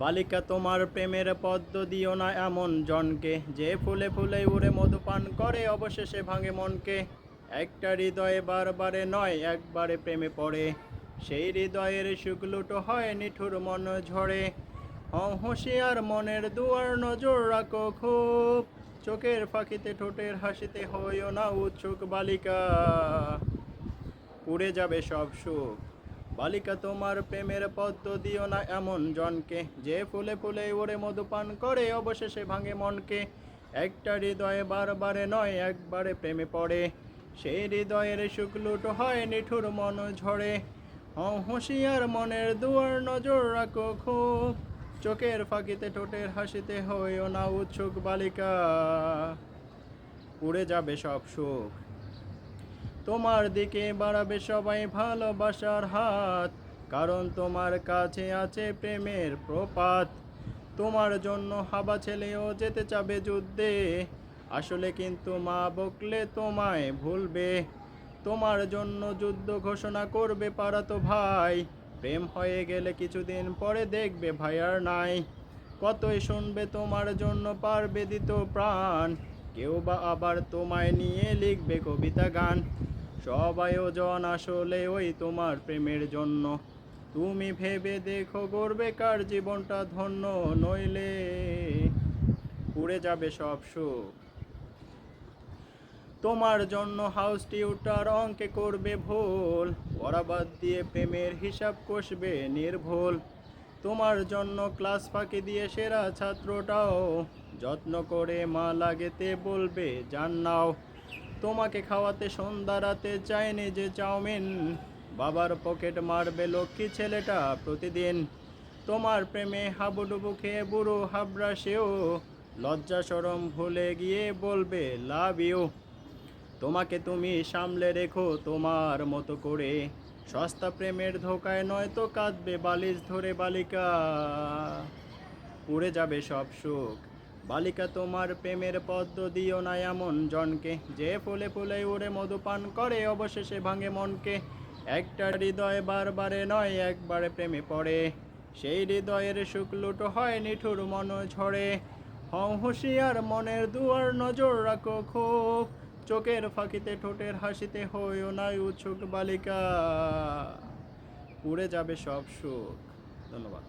বালিকা তোমার প্রেমের পদ্ম দিও না এমন জনকে, যে ফুলে ফুলে উড়ে মধুপান করে অবশেষে ভাঙে মনকে। একটা হৃদয়ে বারবারে নয় একবারে প্রেমে পড়ে, সেই হৃদয়ের সুখলুটো হয় নিঠুর মন ঝরে। হুঁশিয়ার মনের দুয়ার নজর রাখো খুব, চোখের ফাঁকিতে ঠোঁটের হাসিতে হইও না উৎসুক বালিকা, পুড়ে যাবে সব সুখ। বালিকা তোমার প্রেমের পদ্ম দিও না এমন জনকে, যে ফুলে ফুলে ওরে মধুপান করে অবশেষে ভাঙে মনকে। একটা হৃদয়ে বারবারে নয় একবারে প্রেমে পড়ে, সেই হৃদয়ের শুক্লুটো হয় নিঠুর মন ঝরে। হুঁশিয়ার মনের দুয়ার নজর রাখো খুব, চোখের ফাঁকিতে ঠোঁটের হাসিতে হইও না উৎসুক বালিকা, পুড়ে যাবে সব সুখ। তোমার দিকে বাড়াবে সবাই ভালোবাসার হাত, কারণ তোমার কাছে আছে প্রেমের প্রপাত। তোমার জন্য হাবা ছেলেও যেতে চাবে যুদ্ধে, আসলে কিন্তু মা বকলে তোমায় ভুলবে। তোমার জন্য যুদ্ধ ঘোষণা করবে পাড়া তো ভাই, প্রেম হয়ে গেলে কিছুদিন পরে দেখবে ভাই আর নাই। কতই শুনবে তোমার জন্য পারবে দিত প্রাণ, কেউ বা আবার তোমায় নিয়ে লিখবে কবিতা গান। সব আয়োজন আসলে ওই তোমার প্রেমের জন্য, তুমি ভেবে দেখো গড়বে কার জীবনটা ধন্য, নইলে পুড়ে যাবে সব সুখ। তোমার জন্য হাউস টিউটার অঙ্কে করবে ভুল, পড়া বাদ দিয়ে প্রেমের হিসাব কষবে নির্ভুল। তোমার জন্য ক্লাস ফাঁকি দিয়ে সেরা ছাত্রটাও যত্ন করে মা লাগেতে বলবে জান নাও। তোমাকে খাওয়াতে সন্ধ্যা রাতে চায়নি যে চাউমিন, বাবার পকেট মারবে লক্ষ্মী ছেলেটা প্রতিদিন। তোমার প্রেমে হাবুডুবু খেয়ে বুড়ো হাবড়া সেও লজ্জা শরম ভুলে গিয়ে বলবে লাভ ইউ। তোমাকে তুমি সামলে রেখো তোমার মতো করে, সস্তা প্রেমের ধোকায় নয়তো কাঁদবে বালিশ ধরে বালিকা, পুড়ে যাবে সব সুখ। বালিকা তোমার প্রেমের পদ্ম দিও না এমন জনকে, যে ফুলে ফুলে উড়ে মধুপান করে অবশেষে ভাঙে মনকে। একটা হৃদয় বারবারে নয় একবারে প্রেমে পড়ে, সেই হৃদয়ের শুক্লুটো হয় নিঠুর মন ঝরে। হুঁশিয়ার মনের দুয়ার নজর রাখো খুব, চোখের ফাঁকিতে ঠোঁটের হাসিতে হইও না উৎসুক বালিকা, পুড়ে যাবে সব সুখ। ধন্যবাদ।